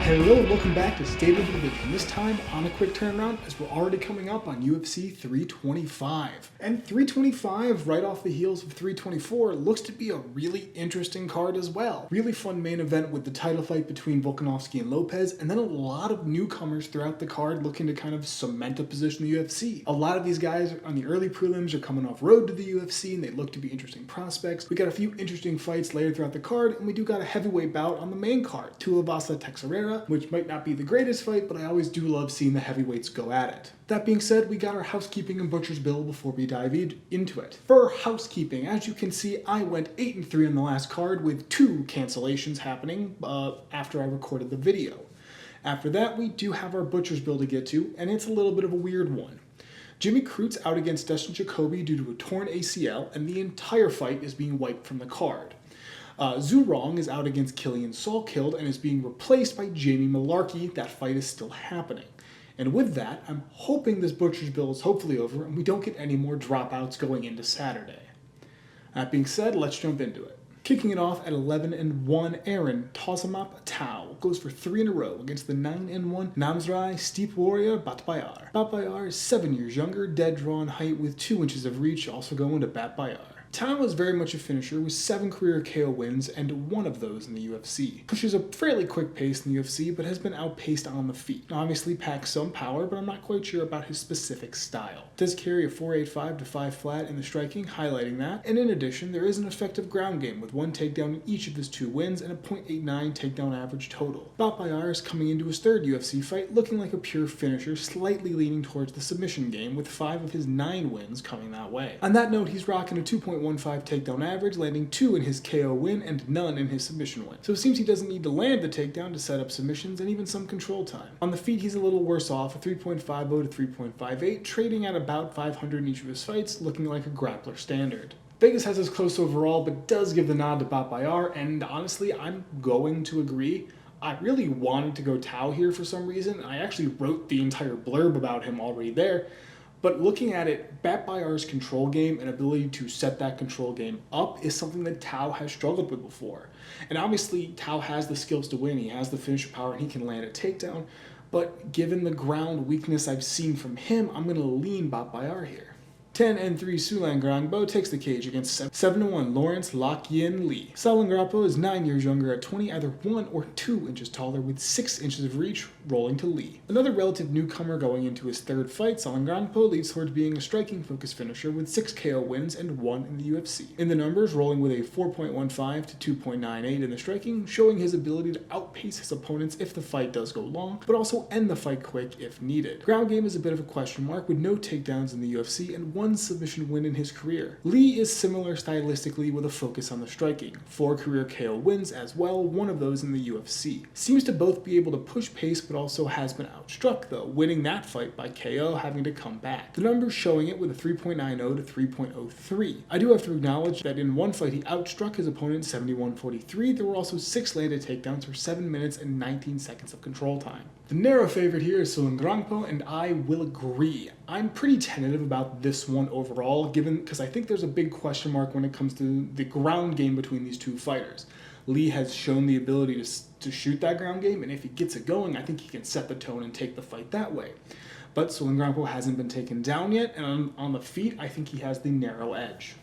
Hello and welcome back to State of the Division, this time on a quick turnaround as we're already coming up on UFC 325. And 325, right off the heels of 324, looks to be a really interesting card as well. Really fun main event with the title fight between Volkanovski and Lopes, and then a lot of newcomers throughout the card looking to kind of cement a position in the UFC. A lot of these guys on the early prelims are coming off road to the UFC and they look to be interesting prospects. We got a few interesting fights later throughout the card, and we do got a heavyweight bout on the main card, Tuivasa Teixeira, which might not be the greatest fight, but I always do love seeing the heavyweights go at it. That being said, we got our housekeeping and butcher's bill before we dive into it. For housekeeping, as you can see, I went 8-3 on the last card with 2 cancellations happening after I recorded the video. After that, we do have our butcher's bill to get to, and it's a little bit of a weird one. Jimmy Crute's out against Dustin Jacoby due to a torn ACL, and the entire fight is being wiped from the card. Zhu Rong is out against Salkilld and is being replaced by Jamie Mullarkey. That fight is still happening. And with that, I'm hoping this butcher's bill is hopefully over and we don't get any more dropouts going into Saturday. That being said, let's jump into it. Kicking it off at 11-1, Aaron Tozamap Tao goes for 3 in a row against the 9-1 Namsrai Steep Warrior Batbayar. Batbayar is 7 years younger, dead draw in height with 2 inches of reach, also going to Batbayar. Tao is very much a finisher with 7 career KO wins and 1 of those in the UFC. Pushes a fairly quick pace in the UFC, but has been outpaced on the feet. Obviously packs some power, but I'm not quite sure about his specific style. Does carry a 4.85 to 5 flat in the striking, highlighting that. And in addition, there is an effective ground game with 1 takedown in each of his 2 wins and a .89 takedown average total. Batbayar is coming into his 3rd UFC fight looking like a pure finisher, slightly leaning towards the submission game with 5 of his 9 wins coming that way. On that note, he's rocking a 2.15 takedown average, landing 2 in his KO win and none in his submission win. So it seems he doesn't need to land the takedown to set up submissions and even some control time. On the feet, he's a little worse off, a 3.50 to 3.58, trading at about 500 in each of his fights, looking like a grappler standard. Vegas has us close overall, but does give the nod to Batbayar, and honestly, I'm going to agree. I really wanted to go Tao here for some reason. I actually wrote the entire blurb about him already there. But looking at it, Batbayar's control game and ability to set that control game up is something that Tao has struggled with before. And obviously, Tao has the skills to win, he has the finisher power, and he can land a takedown. But given the ground weakness I've seen from him, I'm going to lean Batbayar here. 10-3 Sulangrangbo takes the cage against 7-1 Lawrence Lock-Yin Lee. Szalay is 9 years younger at 20, either 1 or 2 inches taller with 6 inches of reach, rolling to Lee. Another relative newcomer going into his 3rd fight, Szalay leads towards being a striking-focused finisher with 6 KO wins and 1 in the UFC. In the numbers, rolling with a 4.15 to 2.98 in the striking, showing his ability to outpace his opponents if the fight does go long, but also end the fight quick if needed. Ground game is a bit of a question mark with no takedowns in the UFC and 1 submission win in his career. Lee is similar stylistically with a focus on the striking. 4 career KO wins as well, 1 of those in the UFC. Seems to both be able to push pace but also has been outstruck though, winning that fight by KO, having to come back. The numbers showing it with a 3.90 to 3.03. I do have to acknowledge that in one fight he outstruck his opponent 71-43. There were also 6 landed takedowns for 7 minutes and 19 seconds of control time. The narrow favorite here is Sulangrangbo, and I will agree. I'm pretty tentative about this one overall, because I think there's a big question mark when it comes to the ground game between these 2 fighters. Lee has shown the ability to shoot that ground game, and if he gets it going, I think he can set the tone and take the fight that way. But Sulangrangbo hasn't been taken down yet, and on the feet, I think he has the narrow edge.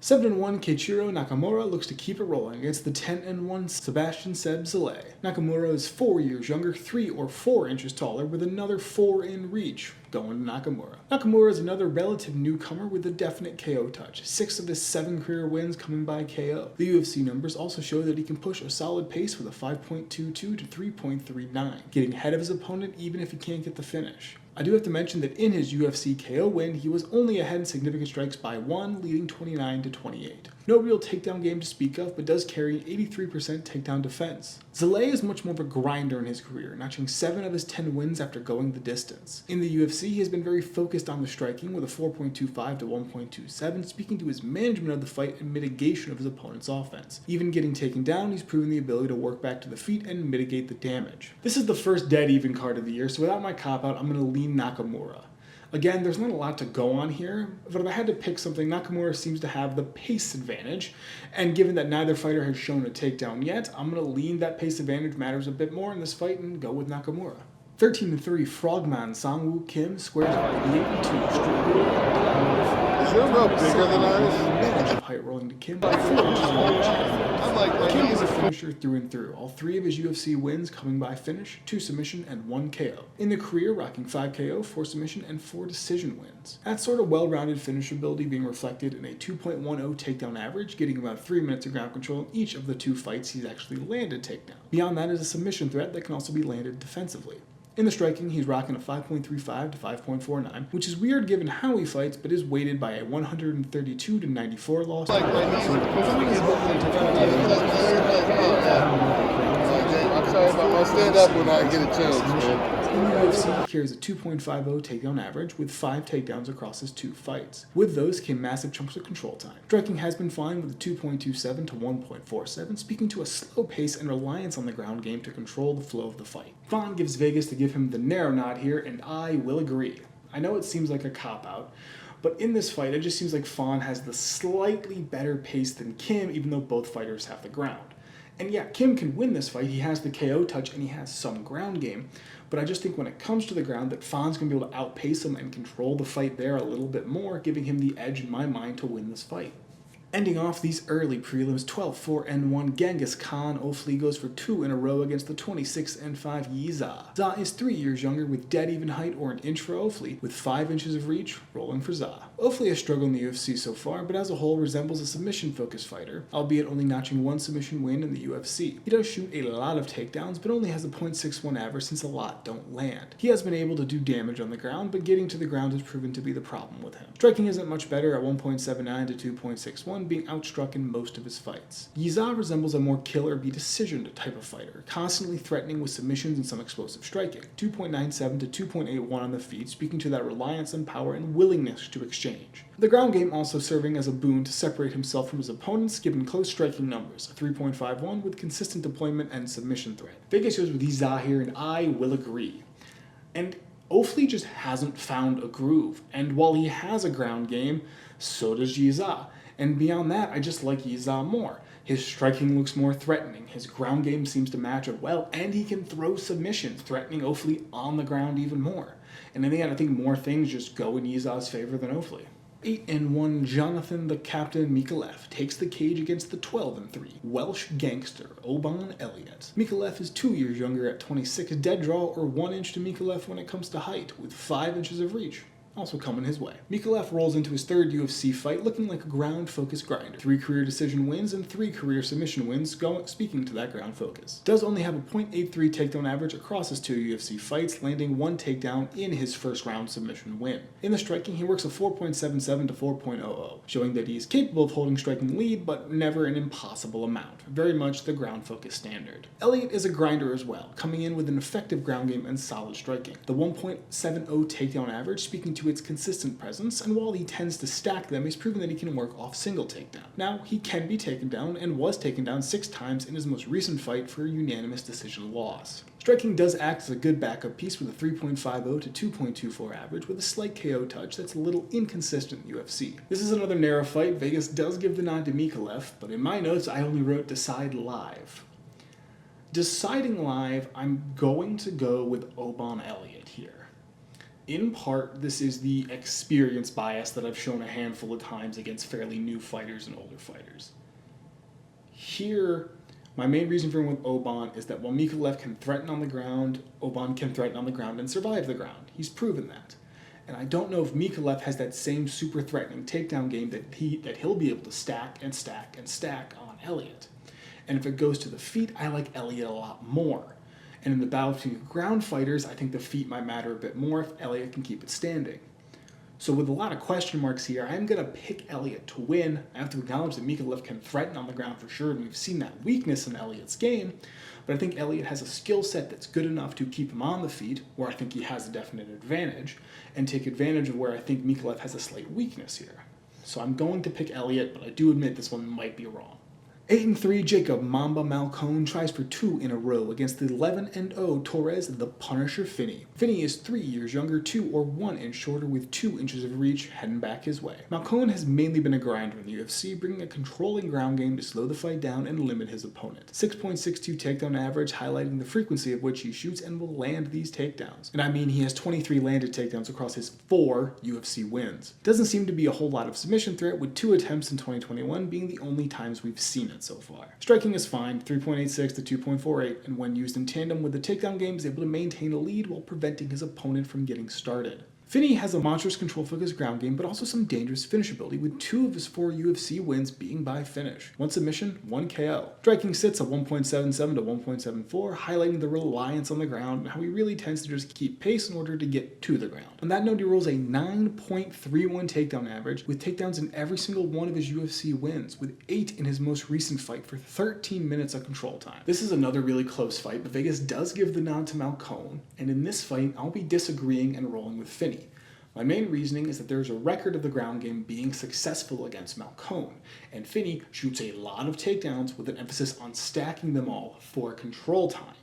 7-1 Keiichiro Nakamura looks to keep it rolling against the 10-1 Sebastian Seb Szalay. Nakamura is 4 years younger, 3 or 4 inches taller, with another 4 in reach, going to Nakamura. Nakamura is another relative newcomer with a definite KO touch, 6 of his 7 career wins coming by KO. The UFC numbers also show that he can push a solid pace with a 5.22 to 3.39, getting ahead of his opponent even if he can't get the finish. I do have to mention that in his UFC KO win, he was only ahead in significant strikes by 1, leading 29-28. No real takedown game to speak of, but does carry 83% takedown defense. Szalay is much more of a grinder in his career, notching 7 of his 10 wins after going the distance. In the UFC, he has been very focused on the striking with a 4.25 to 1.27, speaking to his management of the fight and mitigation of his opponent's offense. Even getting taken down, he's proven the ability to work back to the feet and mitigate the damage. This is the first dead even card of the year, so without my cop-out, I'm going to lean Nakamura. Again, there's not a lot to go on here, but if I had to pick something, Nakamura seems to have the pace advantage, and given that neither fighter has shown a takedown yet, I'm going to lean that pace advantage matters a bit more in this fight and go with Nakamura. 13-3 Frogman Sang-Wook Kim squares up at 8-2 straight. Is your rope bigger than ours? Of height rolling to Kim by 4 inches. Kim is a finisher through and through. All 3 of his UFC wins coming by finish, 2 submission, and 1 KO. In the career, rocking 5 KO, 4 submission, and 4 decision wins. That sort of well-rounded finish ability being reflected in a 2.10 takedown average, getting about 3 minutes of ground control in each of the 2 fights he's actually landed takedown. Beyond that is a submission threat that can also be landed defensively. In the striking, he's rocking a 5.35 to 5.49, which is weird given how he fights, but is weighted by a 132 to 94 loss. I'm sorry about my stand-up when I get a chance, man. In the UFC, he carries a 2.50 takedown average with 5 takedowns across his 2 fights. With those came massive chunks of control time. Striking has been fine with a 2.27 to 1.47, speaking to a slow pace and reliance on the ground game to control the flow of the fight. Vaughn gives Vegas to give him the narrow nod here, and I will agree. I know it seems like a cop-out, but in this fight, it just seems like Fawn has the slightly better pace than Kim, even though both fighters have the ground. And yeah, Kim can win this fight. He has the KO touch and he has some ground game. But I just think when it comes to the ground that Fawn's going to be able to outpace him and control the fight there a little bit more, giving him the edge in my mind to win this fight. Ending off these early prelims, 12-4-1, Genghis Khan Ofli goes for 2 in a row against the 26-5 Yiza. Za is 3 years younger with dead even height or an inch for Ofli, with 5 inches of reach, rolling for Za. Ofli has struggled in the UFC so far, but as a whole resembles a submission-focused fighter, albeit only notching 1 submission win in the UFC. He does shoot a lot of takedowns, but only has a .61 average since a lot don't land. He has been able to do damage on the ground, but getting to the ground has proven to be the problem with him. Striking isn't much better at 1.79 to 2.61, being outstruck in most of his fights. Yiza resembles a more kill or be decisioned type of fighter, constantly threatening with submissions and some explosive striking. 2.97 to 2.81 on the feet, speaking to that reliance on power and willingness to exchange. The ground game also serving as a boon to separate himself from his opponents, given close striking numbers, a 3.51 with consistent deployment and submission threat. Vegas goes with Yiza here, and I will agree. And Ofli just hasn't found a groove, and while he has a ground game, so does Yiza. And beyond that, I just like Yiza more. His striking looks more threatening, his ground game seems to match it well, and he can throw submissions, threatening Ofli on the ground even more. And in the end, I think more things just go in Yiza's favor than Ofli. 8-1 Jonathan the Captain Micallef takes the cage against the 12-3 Welsh gangster Oban Elliott. Micallef is 2 years younger at 26, dead draw or 1 inch to Micallef when it comes to height, with 5 inches of reach. Also coming his way. Micallef rolls into his 3rd UFC fight looking like a ground-focused grinder. 3 career decision wins and 3 career submission wins, speaking to that ground focus. Does only have a .83 takedown average across his 2 UFC fights, landing 1 takedown in his first round submission win. In the striking, he works a 4.77 to 4.00, showing that he is capable of holding striking lead, but never an impossible amount. Very much the ground-focused standard. Elliott is a grinder as well, coming in with an effective ground game and solid striking. The 1.70 takedown average, speaking to its consistent presence, and while he tends to stack them, he's proven that he can work off single takedown. Now, he can be taken down, and was taken down 6 times in his most recent fight for a unanimous decision loss. Striking does act as a good backup piece with a 3.50 to 2.24 average, with a slight KO touch that's a little inconsistent in UFC. This is another narrow fight. Vegas does give the nod to Micallef, but in my notes I only wrote decide live. Deciding live, I'm going to go with Oban Elliott here. In part, this is the experience bias that I've shown a handful of times against fairly new fighters and older fighters. Here, my main reason for going with Oban is that while Micallef can threaten on the ground, Oban can threaten on the ground and survive the ground. He's proven that. And I don't know if Micallef has that same super threatening takedown game that he'll be able to stack and stack and stack on Elliott. And if it goes to the feet, I like Elliott a lot more. And in the battle between ground fighters, I think the feet might matter a bit more if Elliott can keep it standing. So with a lot of question marks here, I'm going to pick Elliott to win. I have to acknowledge that Micallef can threaten on the ground for sure, and we've seen that weakness in Elliott's game, but I think Elliott has a skill set that's good enough to keep him on the feet, where I think he has a definite advantage, and take advantage of where I think Micallef has a slight weakness here. So I'm going to pick Elliott, but I do admit this one might be wrong. 8-3, Jacob Mamba Malkoun tries for 2 in a row against the 11-0 Torres the Punisher Finney. Finney is 3 years younger, 2 or 1 inch shorter with 2 inches of reach heading back his way. Malkoun has mainly been a grinder in the UFC, bringing a controlling ground game to slow the fight down and limit his opponent. 6.62 takedown average, highlighting the frequency of which he shoots and will land these takedowns. And I mean, he has 23 landed takedowns across his 4 UFC wins. Doesn't seem to be a whole lot of submission threat, with 2 attempts in 2021 being the only times we've seen it so far. Striking is fine, 3.86 to 2.48, and when used in tandem with the takedown game is able to maintain a lead while preventing his opponent from getting started. Finney has a monstrous control-focused ground game, but also some dangerous finishability, with 2 of his 4 UFC wins being by finish. 1 submission, 1 KO. Striking sits at 1.77 to 1.74, highlighting the reliance on the ground and how he really tends to just keep pace in order to get to the ground. On that note, he rolls a 9.31 takedown average, with takedowns in every single one of his UFC wins, with 8 in his most recent fight for 13 minutes of control time. This is another really close fight, but Vegas does give the nod to Malkoun, and in this fight, I'll be disagreeing and rolling with Finney. My main reasoning is that there is a record of the ground game being successful against Malkoun, and Finney shoots a lot of takedowns with an emphasis on stacking them all for control time.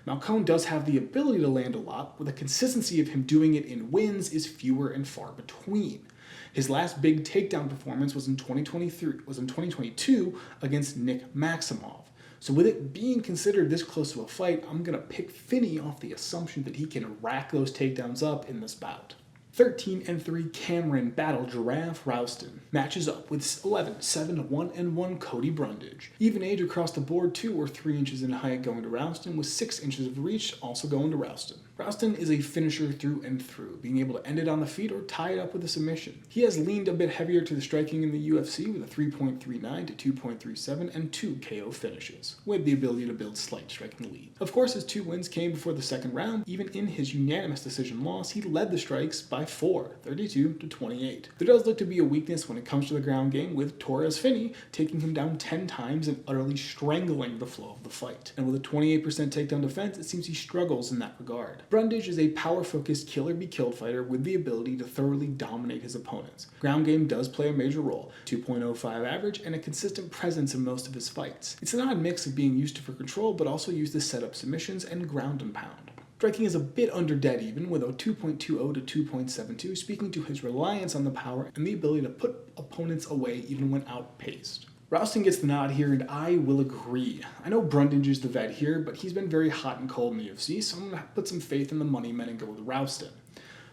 Malkoun does have the ability to land a lot, but the consistency of him doing it in wins is fewer and far between. His last big takedown performance was in 2022 against Nick Maximov. So with it being considered this close to a fight, I'm going to pick Finney off the assumption that he can rack those takedowns up in this bout. 13-3 Cameron Battle Giraffe Rowston matches up with 11-7-1-1 Cody Brundage. Even age across the board, 2 or 3 inches in height going to Rowston, with 6 inches of reach also going to Rowston. Rowston is a finisher through and through, being able to end it on the feet or tie it up with a submission. He has leaned a bit heavier to the striking in the UFC with a 3.39 to 2.37 and 2 KO finishes, with the ability to build slight striking lead. Of course, his 2 wins came before the second round. Even in his unanimous decision loss, he led the strikes by 4, 32 to 28. There does look to be a weakness when it comes to the ground game, with Torres Finney taking him down 10 times and utterly strangling the flow of the fight. And with a 28% takedown defense, it seems he struggles in that regard. Brundage is a power-focused kill-or-be-killed fighter with the ability to thoroughly dominate his opponents. Ground game does play a major role, 2.05 average, and a consistent presence in most of his fights. It's an odd mix of being used for control, but also used to set up submissions and ground and pound. Striking is a bit under dead even, with a 2.20 to 2.72, speaking to his reliance on the power and the ability to put opponents away even when outpaced. Rowston gets the nod here, and I will agree. I know Brundage is the vet here, but he's been very hot and cold in the UFC, so I'm going to put some faith in the money men and go with Rowston.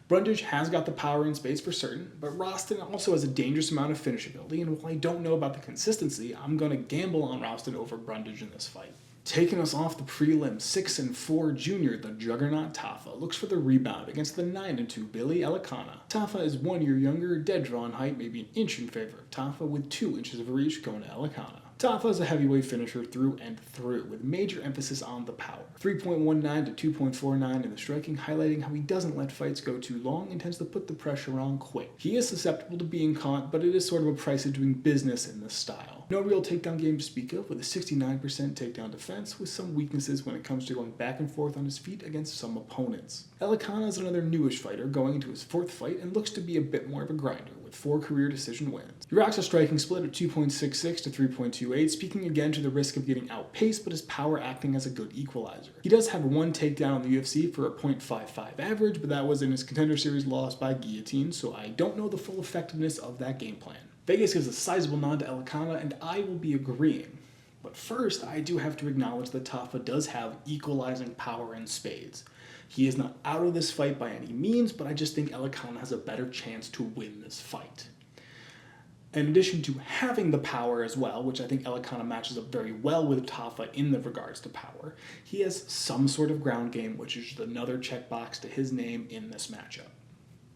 Brundage has got the power and space for certain, but Rowston also has a dangerous amount of finishability, and while I don't know about the consistency, I'm going to gamble on Rowston over Brundage in this fight. Taking us off the prelim, 6-4 junior, the juggernaut Tafa looks for the rebound against the 9-2 Billy Elekana. Tafa is 1 year younger, dead draw in height, maybe an inch in favor of Tafa, with 2 inches of reach going to Elekana. Tafa is a heavyweight finisher through and through, with major emphasis on the power. 3.19 to 2.49 in the striking, highlighting how he doesn't let fights go too long and tends to put the pressure on quick. He is susceptible to being caught, but it is sort of a price of doing business in this style. No real takedown game to speak of, with a 69% takedown defense, with some weaknesses when it comes to going back and forth on his feet against some opponents. Elekana is another newish fighter going into his 4th fight and looks to be a bit more of a grinder, with 4 career decision wins. He rocks a striking split of 2.66 to 3.28, speaking again to the risk of getting outpaced, but his power acting as a good equalizer. He does have 1 takedown in the UFC for a .55 average, but that was in his Contender Series loss by guillotine, so I don't know the full effectiveness of that game plan. Vegas gives a sizable nod to Elekana, and I will be agreeing. But first, I do have to acknowledge that Tafa does have equalizing power in spades. He is not out of this fight by any means, but I just think Elekana has a better chance to win this fight. In addition to having the power as well, which I think Elekana matches up very well with Tafa in the regards to power, he has some sort of ground game, which is just another checkbox to his name in this matchup.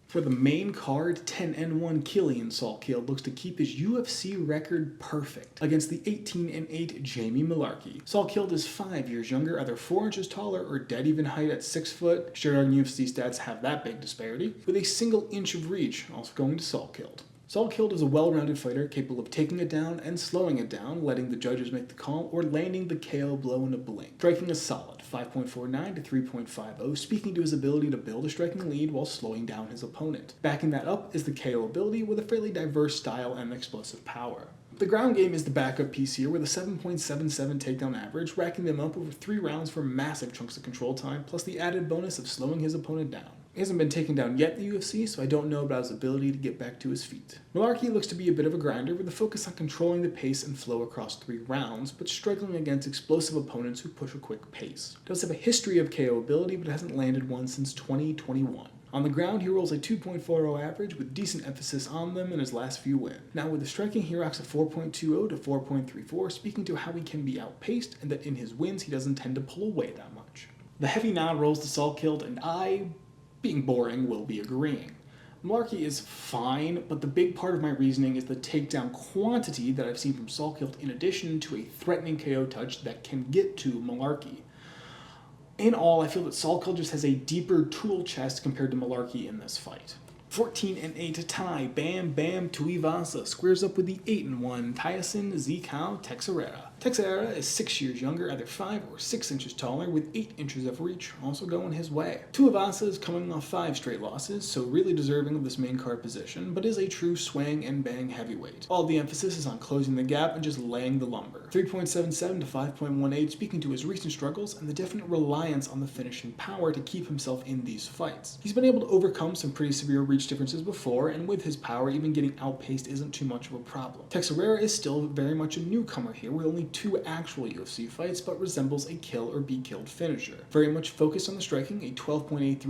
For the main card, 10-1 Killian Salkilld looks to keep his UFC record perfect against the 18-8 Jamie Mullarkey. Salkilld is 5 years younger, either 4 inches taller or dead even height at 6 foot. Sure, our UFC stats have that big disparity, with a single inch of reach also going to Salkilld. Salkilld is a well-rounded fighter capable of taking it down and slowing it down, letting the judges make the call, or landing the KO blow in a blink. Striking is solid, 5.49 to 3.50, speaking to his ability to build a striking lead while slowing down his opponent. Backing that up is the KO ability with a fairly diverse style and explosive power. The ground game is the backup piece here with a 7.77 takedown average, racking them up over 3 rounds for massive chunks of control time, plus the added bonus of slowing his opponent down. He hasn't been taken down yet in the UFC, so I don't know about his ability to get back to his feet. Mullarkey looks to be a bit of a grinder with a focus on controlling the pace and flow across 3 rounds, but struggling against explosive opponents who push a quick pace. Does have a history of KO ability, but hasn't landed one since 2021. On the ground, he rolls a 2.40 average with decent emphasis on them in his last few wins. Now with the striking, he rocks a 4.20 to 4.34, speaking to how he can be outpaced and that in his wins he doesn't tend to pull away that much. The heavy nod rolls to Salkilld, and I, being boring, will be agreeing. Mullarkey is fine, but the big part of my reasoning is the takedown quantity that I've seen from Salkilld in addition to a threatening KO touch that can get to Mullarkey. In all, I feel that Salkilld just has a deeper tool chest compared to Mullarkey in this fight. 14-8 tie, Bam Bam Tuivasa squares up with the 8-1 Tyson Zikao Teixeira. Teixeira is 6 years younger, either 5 or 6 inches taller, with 8 inches of reach, also going his way. Tuivasa is coming off 5 straight losses, so really deserving of this main card position, but is a true swang and bang heavyweight. All the emphasis is on closing the gap and just laying the lumber. 3.77 to 5.18, speaking to his recent struggles and the definite reliance on the finishing power to keep himself in these fights. He's been able to overcome some pretty severe reach differences before, and with his power, even getting outpaced isn't too much of a problem. Teixeira is still very much a newcomer here, with only 2 actual UFC fights, but resembles a kill or be killed finisher. Very much focused on the striking, a 12.83 to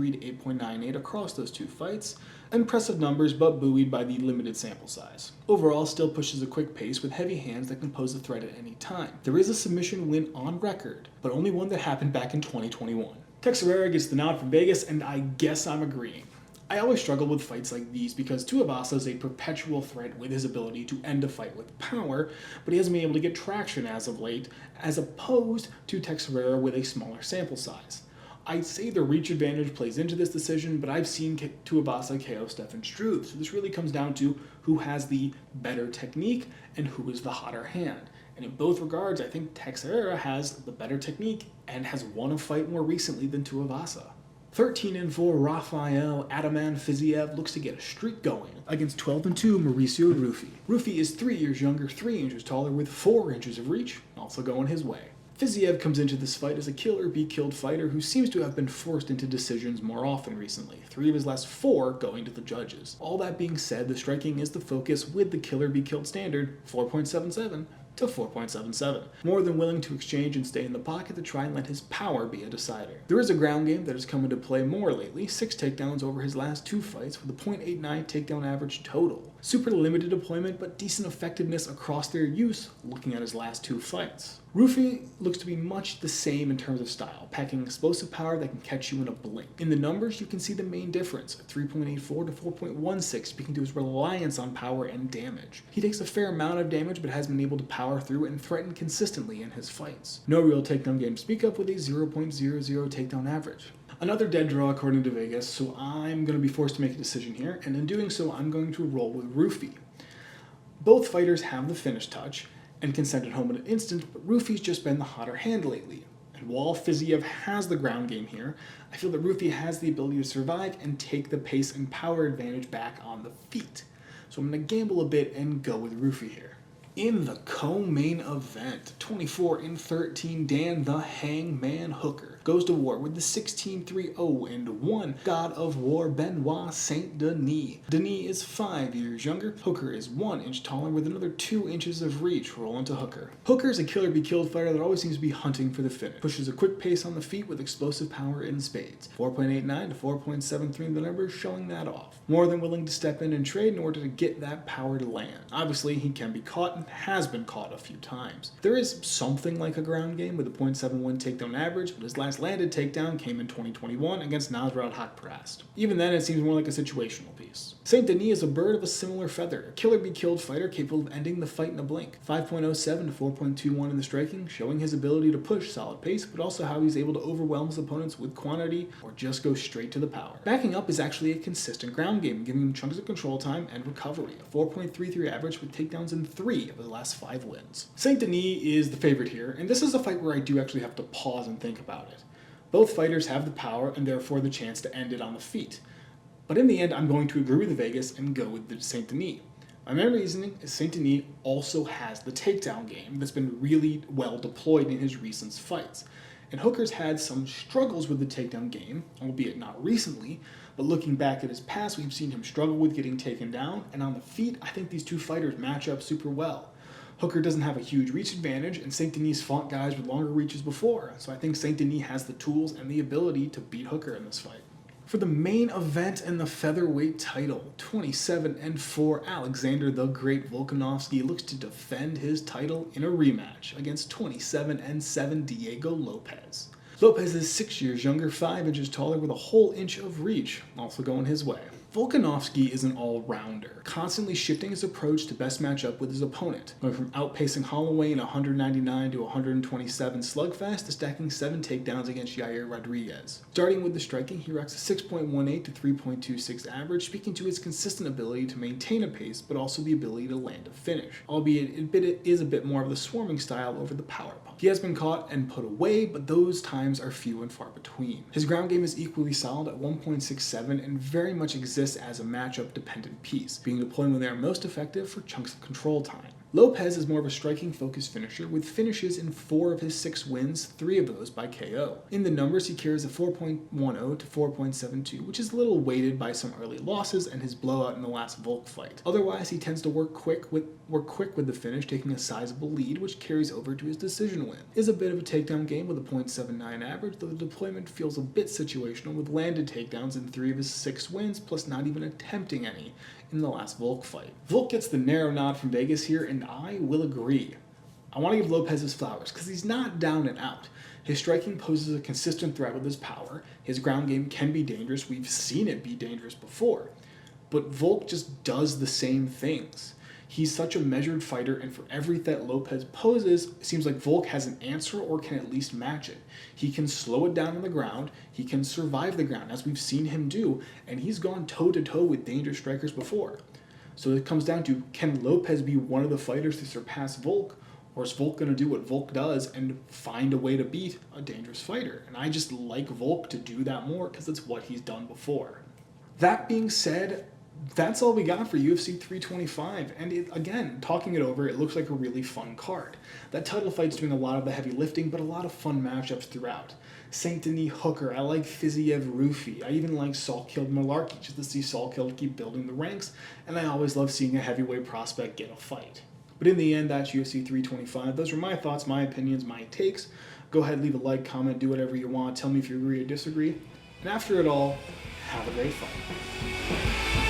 8.98 across those 2 fights. Impressive numbers, but buoyed by the limited sample size. Overall, still pushes a quick pace with heavy hands that can pose a threat at any time. There is a submission win on record, but only one that happened back in 2021. Teixeira gets the nod from Vegas, and I guess I'm agreeing. I always struggle with fights like these because Tuivasa is a perpetual threat with his ability to end a fight with power, but he hasn't been able to get traction as of late, as opposed to Teixeira with a smaller sample size. I'd say the reach advantage plays into this decision, but I've seen Tuivasa KO Stefan Struve, so this really comes down to who has the better technique and who is the hotter hand. And in both regards, I think Teixeira has the better technique and has won a fight more recently than Tuivasa. 13-4 Rafael Ataman Fiziev looks to get a streak going against 12-2 Mauricio Ruffy. Ruffy is 3 years younger, 3 inches taller, with 4 inches of reach, also going his way. Fiziev comes into this fight as a kill or be killed fighter who seems to have been forced into decisions more often recently, 3 of his last 4 going to the judges. All that being said, the striking is the focus with the kill or be killed standard, 4.77 to 4.77. More than willing to exchange and stay in the pocket to try and let his power be a decider. There is a ground game that has come into play more lately, 6 takedowns over his last 2 fights with a .89 takedown average total. Super limited deployment, but decent effectiveness across their use looking at his last 2 fights. Ruffy looks to be much the same in terms of style, packing explosive power that can catch you in a blink. In the numbers, you can see the main difference, 3.84 to 4.16, speaking to his reliance on power and damage. He takes a fair amount of damage, but has been able to power through and threaten consistently in his fights. No real takedown game to speak of, with a 0.00 takedown average. Another dead draw according to Vegas, so I'm going to be forced to make a decision here, and in doing so, I'm going to roll with Ruffy. Both fighters have the finish touch, and can send it home in an instant, but Ruffy's just been the hotter hand lately. And while Fiziev has the ground game here, I feel that Ruffy has the ability to survive and take the pace and power advantage back on the feet. So I'm going to gamble a bit and go with Ruffy here. In the co-main event, 24-13, Dan the Hangman Hooker goes to war with the 16-3-0-1 God of War Benoit Saint Denis. Denis is 5 years younger. Hooker is 1 inch taller with another 2 inches of reach rolling to Hooker. Hooker is a kill-or-be-killed fighter that always seems to be hunting for the finish. Pushes a quick pace on the feet with explosive power in spades. 4.89 to 4.73 the numbers showing that off. More than willing to step in and trade in order to get that power to land. Obviously, he can be caught and has been caught a few times. There is something like a ground game with a .71 takedown average, but his last landed takedown came in 2021 against Nasrat Hakparast. Even then, it seems more like a situational piece. Saint Denis is a bird of a similar feather, a kill-or-be-killed fighter capable of ending the fight in a blink. 5.07 to 4.21 in the striking, showing his ability to push solid pace, but also how he's able to overwhelm his opponents with quantity or just go straight to the power. Backing up is actually a consistent ground game, giving him chunks of control time and recovery, a 4.33 average with takedowns in 3 of his last 5 wins. Saint Denis is the favorite here, and this is a fight where I do actually have to pause and think about it. Both fighters have the power and therefore the chance to end it on the feet. But in the end, I'm going to agree with Vegas and go with the Saint Denis. My main reasoning is Saint-Denis also has the takedown game that's been really well deployed in his recent fights. And Hooker's had some struggles with the takedown game, albeit not recently, but looking back at his past, we've seen him struggle with getting taken down, and on the feet, I think these two fighters match up super well. Hooker doesn't have a huge reach advantage, and Saint-Denis fought guys with longer reaches before, so I think Saint-Denis has the tools and the ability to beat Hooker in this fight. For the main event in the featherweight title, 27-4, Alexander the Great Volkanovski looks to defend his title in a rematch against 27-7 Diego Lopes. Lopes is 6 years younger, 5 inches taller, with a whole inch of reach, also going his way. Volkanovski is an all-rounder, constantly shifting his approach to best match up with his opponent, going from outpacing Holloway in a 199 to 127 slugfest to stacking 7 takedowns against Yair Rodriguez. Starting with the striking, he racks a 6.18 to 3.26 average, speaking to his consistent ability to maintain a pace, but also the ability to land a finish, albeit it is a bit more of the swarming style over the power punch. He has been caught and put away, but those times are few and far between. His ground game is equally solid at 1.67 and very much exists as a matchup-dependent piece, being deployed when they are most effective for chunks of control time. Lopes is more of a striking-focused finisher with finishes in 4 of his 6 wins, 3 of those by KO. In the numbers, he carries a 4.10 to 4.72, which is a little weighted by some early losses and his blowout in the last Volk fight. Otherwise, he tends to work quick with the finish, taking a sizable lead, which carries over to his decision win. It is a bit of a takedown game with a 0.79 average, though the deployment feels a bit situational with landed takedowns in 3 of his 6 wins, plus not even attempting any in the last Volk fight. Volk gets the narrow nod from Vegas here, and I will agree. I want to give Lopes his flowers, because he's not down and out. His striking poses a consistent threat with his power. His ground game can be dangerous. We've seen it be dangerous before. But Volk just does the same things. He's such a measured fighter, and for every threat Lopes poses, it seems like Volk has an answer or can at least match it. He can slow it down on the ground, he can survive the ground, as we've seen him do, and he's gone toe-to-toe with dangerous strikers before. So it comes down to, can Lopes be one of the fighters to surpass Volk, or is Volk going to do what Volk does and find a way to beat a dangerous fighter? And I just like Volk to do that more because it's what he's done before. That being said, that's all we got for UFC 325, and again, talking it over, it looks like a really fun card. That title fight's doing a lot of the heavy lifting, but a lot of fun matchups throughout. Saint-Denis Hooker, I like Fiziev Ruffy, I even like Salkilld Mullarkey, just to see Salkilld keep building the ranks, and I always love seeing a heavyweight prospect get a fight. But in the end, that's UFC 325. Those are my thoughts, my opinions, my takes. Go ahead, leave a like, comment, do whatever you want, tell me if you agree or disagree, and after it all, have a great fight.